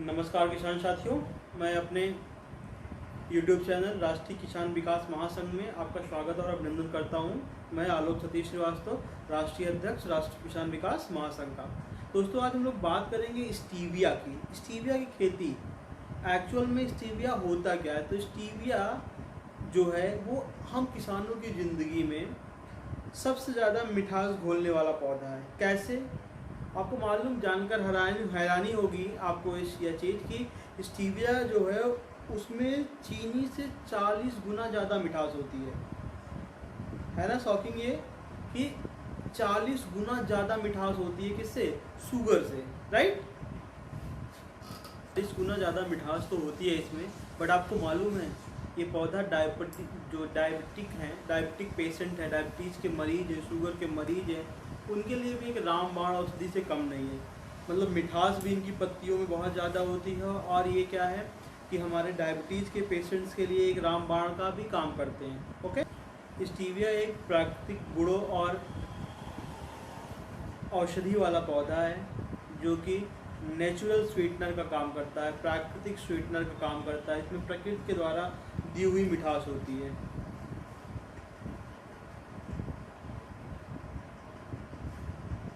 नमस्कार किसान साथियों, मैं अपने YouTube चैनल राष्ट्रीय किसान विकास महासंघ में आपका स्वागत और अभिनंदन करता हूं। मैं आलोक सतीश श्रीवास्तव, राष्ट्रीय अध्यक्ष राष्ट्रीय किसान विकास महासंघ का। दोस्तों, आज हम लोग बात करेंगे स्टीविया की खेती। एक्चुअल में स्टीविया होता क्या है? तो स्टीविया जो है वो हम किसानों की ज़िंदगी में सबसे ज़्यादा मिठास घोलने वाला पौधा है। कैसे? आपको मालूम जानकर हैरानी होगी आपको यह चीज़ कि स्टीविया जो है उसमें चीनी से 40 गुना ज़्यादा मिठास होती है ना? शॉकिंग ये कि 40 गुना ज़्यादा मिठास होती है। किससे? शुगर से, राइट? 40 गुना ज़्यादा मिठास तो होती है इसमें। बट आपको मालूम है ये पौधा डायबिटिक पेशेंट है, डायबिटीज़ के मरीज हैं, शुगर के मरीज हैं, उनके लिए भी एक रामबाण औषधि से कम नहीं है। मतलब मिठास भी इनकी पत्तियों में बहुत ज़्यादा होती है। और ये क्या है कि हमारे डायबिटीज़ के पेशेंट्स के लिए एक रामबाण का भी काम करते हैं। ओके, स्टीविया एक प्राकृतिक गुणों और औषधि वाला पौधा है जो कि नेचुरल स्वीटनर का काम करता है, प्राकृतिक स्वीटनर का काम करता है। इसमें प्रकृति के द्वारा दी हुई मिठास होती है।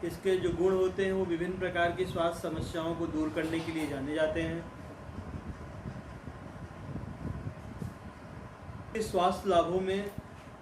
इसके जो गुण होते हैं वो विभिन्न प्रकार की स्वास्थ्य समस्याओं को दूर करने के लिए जाने जाते हैं। इस स्वास्थ्य लाभों में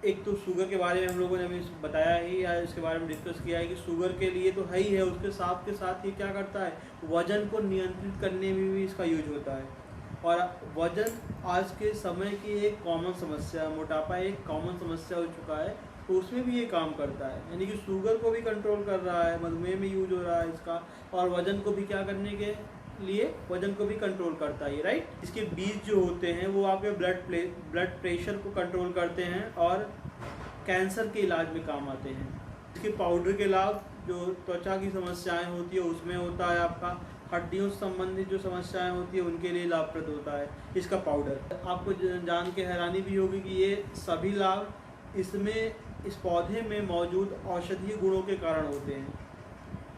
एक तो शुगर के बारे में हम लोगों ने अभी बताया ही, या इसके बारे में डिस्कस किया है कि शुगर के लिए तो है ही है, उसके साथ ये क्या करता है, वजन को नियंत्रित करने में भी इसका यूज होता है। और वजन आज के समय की एक कॉमन समस्या, मोटापा एक कॉमन समस्या हो चुका है, तो उसमें भी ये काम करता है। यानी कि शुगर को भी कंट्रोल कर रहा है, मधुमेह में यूज हो रहा है इसका, और वजन को भी क्या करने के लिए, वजन को भी कंट्रोल करता है, राइट? इसके बीज जो होते हैं वो आपके ब्लड प्रेशर को कंट्रोल करते हैं और कैंसर के इलाज में काम आते हैं। इसके पाउडर के लाभ जो त्वचा की समस्याएं होती है उसमें होता है, आपका हड्डियों से संबंधित जो समस्याएं होती है उनके लिए लाभप्रद होता है इसका पाउडर। आपको जान के हैरानी भी होगी कि ये सभी लाभ इस पौधे में मौजूद औषधीय गुणों के कारण होते हैं।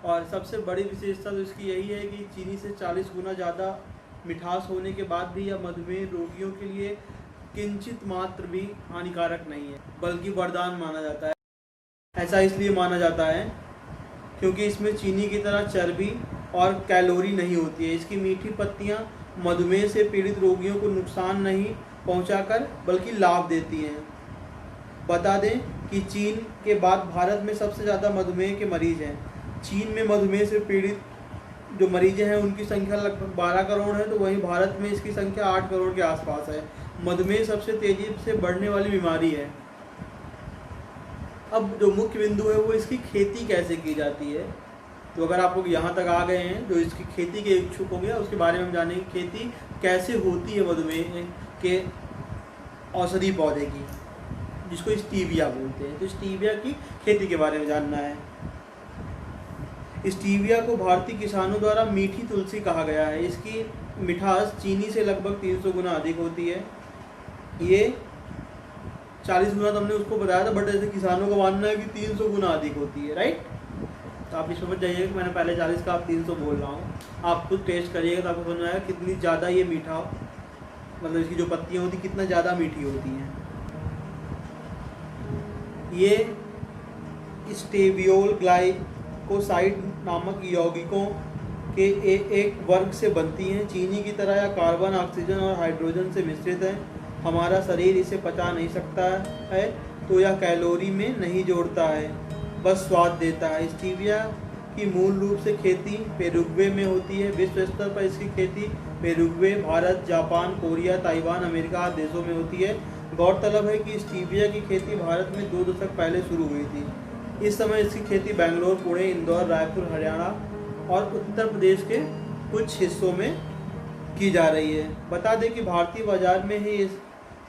और सबसे बड़ी विशेषता तो इसकी यही है कि चीनी से 40 गुना ज़्यादा मिठास होने के बाद भी यह मधुमेह रोगियों के लिए किंचित मात्र भी हानिकारक नहीं है, बल्कि वरदान माना जाता है। ऐसा इसलिए माना जाता है क्योंकि इसमें चीनी की तरह चर्बी और कैलोरी नहीं होती है। इसकी मीठी पत्तियां मधुमेह से पीड़ित रोगियों को नुकसान नहीं पहुंचाकर बल्कि लाभ देती हैं। बता दें कि चीन के बाद भारत में सबसे ज़्यादा मधुमेह के मरीज हैं। चीन में मधुमेह से पीड़ित जो मरीज हैं उनकी संख्या लगभग 12 करोड़ है, तो वहीं भारत में इसकी संख्या 8 करोड़ के आसपास है। मधुमेह सबसे तेज़ी से बढ़ने वाली बीमारी है। अब जो मुख्य बिंदु है वो इसकी खेती कैसे की जाती है। तो अगर आप लोग यहाँ तक आ गए हैं जो इसकी खेती के इच्छुक हो गया, उसके बारे में हम जानेंगे खेती कैसे होती है मधुमेह के औषधि पौधे की, जिसको स्टीविया बोलते हैं। तो स्टीविया की खेती के बारे में जानना है। स्टीविया को भारतीय किसानों द्वारा मीठी तुलसी कहा गया है। इसकी मिठास चीनी से लगभग 300 गुना अधिक होती है। ये 40 गुना तो हमने उसको बताया था, बट ऐसे किसानों का मानना है कि 300 गुना अधिक होती है, राइट? तो आप इस समझ जाइए कि मैंने पहले 40 का आप 300 बोल रहा हूँ। आप खुद टेस्ट करिएगा तो आपको समझ में आएगा कितनी ज़्यादा ये मीठा, मतलब इसकी जो पत्तियाँ होती कितना ज़्यादा मीठी होती हैं। ये स्टेवियोल ग्लाइकोसाइड नामक यौगिकों के एक वर्ग से बनती हैं। चीनी की तरह यह कार्बन, ऑक्सीजन और हाइड्रोजन से मिश्रित है। हमारा शरीर इसे पचा नहीं सकता है, तो यह कैलोरी में नहीं जोड़ता है, बस स्वाद देता है। स्टीविया की मूल रूप से खेती पेरुग्वे में होती है। विश्व स्तर पर इसकी खेती Paraguay, Bharat, Japan, Korea, Taiwan, America आदि देशों में होती है। गौरतलब है कि स्टीविया की खेती भारत में 2 दशक पहले शुरू हुई थी। इस समय इसकी खेती बेंगलोर, पुणे, इंदौर, रायपुर, हरियाणा और उत्तर प्रदेश के कुछ हिस्सों में की जा रही है। बता दें कि भारतीय बाजार में ही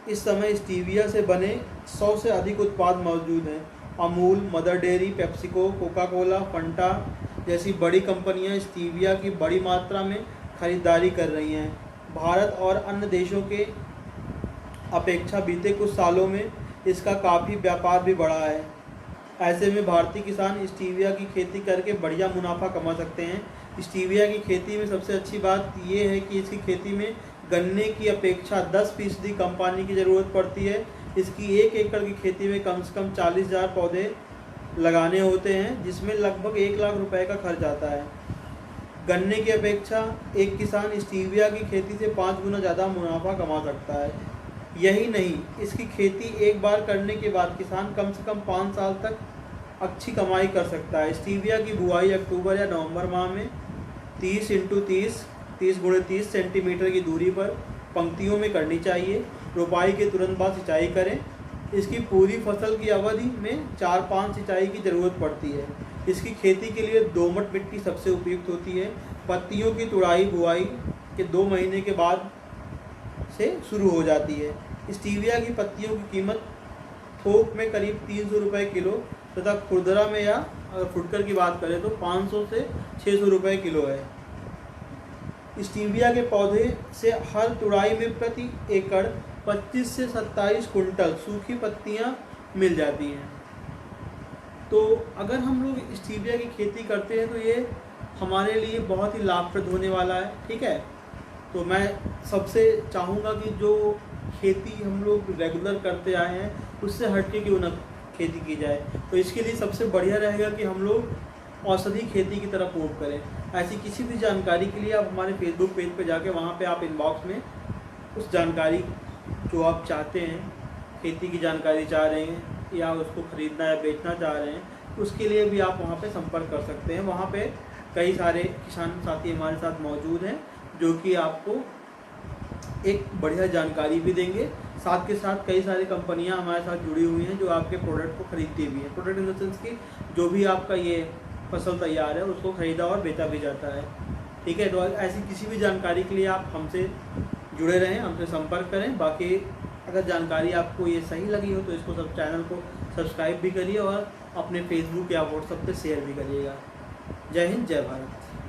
इस समय स्टीविया से बने 100 से अधिक उत्पाद मौजूद हैं। Amul, mother dairy, PepsiCo, Coca Cola, Fanta जैसी बड़ी कंपनियां स्टीविया की बड़ी मात्रा में खरीदारी कर रही हैं। भारत और अन्य देशों के अपेक्षा बीते कुछ सालों में इसका काफ़ी व्यापार भी बढ़ा है। ऐसे में भारतीय किसान स्टीविया की खेती करके बढ़िया मुनाफा कमा सकते हैं। स्टीविया की खेती में सबसे अच्छी बात ये है कि इसकी खेती में गन्ने की अपेक्षा 10% कम पानी की ज़रूरत पड़ती है। इसकी 1 एकड़ की खेती में कम से कम 40,000 पौधे लगाने होते हैं, जिसमें लगभग 1 लाख रुपए का खर्च आता है। गन्ने की अपेक्षा एक किसान स्टीविया की खेती से 5 गुना ज़्यादा मुनाफा कमा सकता है। यही नहीं, इसकी खेती एक बार करने के बाद किसान कम से कम 5 साल तक अच्छी कमाई कर सकता है। स्टीविया की बुआई अक्टूबर या नवंबर माह में 30 × 30 × 30 सेंटीमीटर की दूरी पर पंक्तियों में करनी चाहिए। रोपाई के तुरंत बाद सिंचाई करें। इसकी पूरी फसल की अवधि में 4-5 सिंचाई की ज़रूरत पड़ती है। इसकी खेती के लिए दोमट मिट्टी सबसे उपयुक्त होती है। पत्तियों की तुड़ाई बुआई के 2 महीने के बाद से शुरू हो जाती है। स्टीविया की पत्तियों की कीमत थोक में करीब 300 रुपये किलो तथा खुदरा में या अगर फुटकर की बात करें तो 500 से 600 रुपये किलो है। स्टीविया के पौधे से हर तुड़ाई में प्रति एकड़ 25 से 27 कुंटल सूखी पत्तियां मिल जाती हैं। तो अगर हम लोग स्टीविया की खेती करते हैं तो ये हमारे लिए बहुत ही लाभप्रद होने वाला है। ठीक है, तो मैं सबसे चाहूँगा कि जो खेती हम लोग रेगुलर करते आए हैं उससे हटके क्यों ना खेती की जाए। तो इसके लिए सबसे बढ़िया रहेगा कि हम लोग औषधि खेती की तरफ मूव करें। ऐसी किसी भी जानकारी के लिए आप हमारे फेसबुक पेज पे जाके वहाँ पे आप इनबॉक्स में उस जानकारी जो आप चाहते हैं, खेती की जानकारी चाह रहे हैं या उसको ख़रीदना या बेचना चाह रहे हैं, उसके लिए भी आप वहाँ पे संपर्क कर सकते हैं। वहाँ पे कई सारे किसान साथी हमारे साथ मौजूद हैं जो कि आपको एक बढ़िया जानकारी भी देंगे। साथ के साथ कई सारी कंपनियां हमारे साथ जुड़ी हुई हैं जो आपके प्रोडक्ट को खरीदती भी हैं। प्रोडक्ट इन द सेंस की जो भी आपका ये फसल तैयार है उसको ख़रीदा और बेचा भी जाता है। ठीक है, तो ऐसी किसी भी जानकारी के लिए आप हमसे जुड़े रहें, हमसे संपर्क करें। बाकी अगर जानकारी आपको ये सही लगी हो तो इसको सब चैनल को सब्सक्राइब भी करिए और अपने फेसबुक या व्हाट्सएप पे शेयर भी करिएगा। जय हिंद, जय भारत।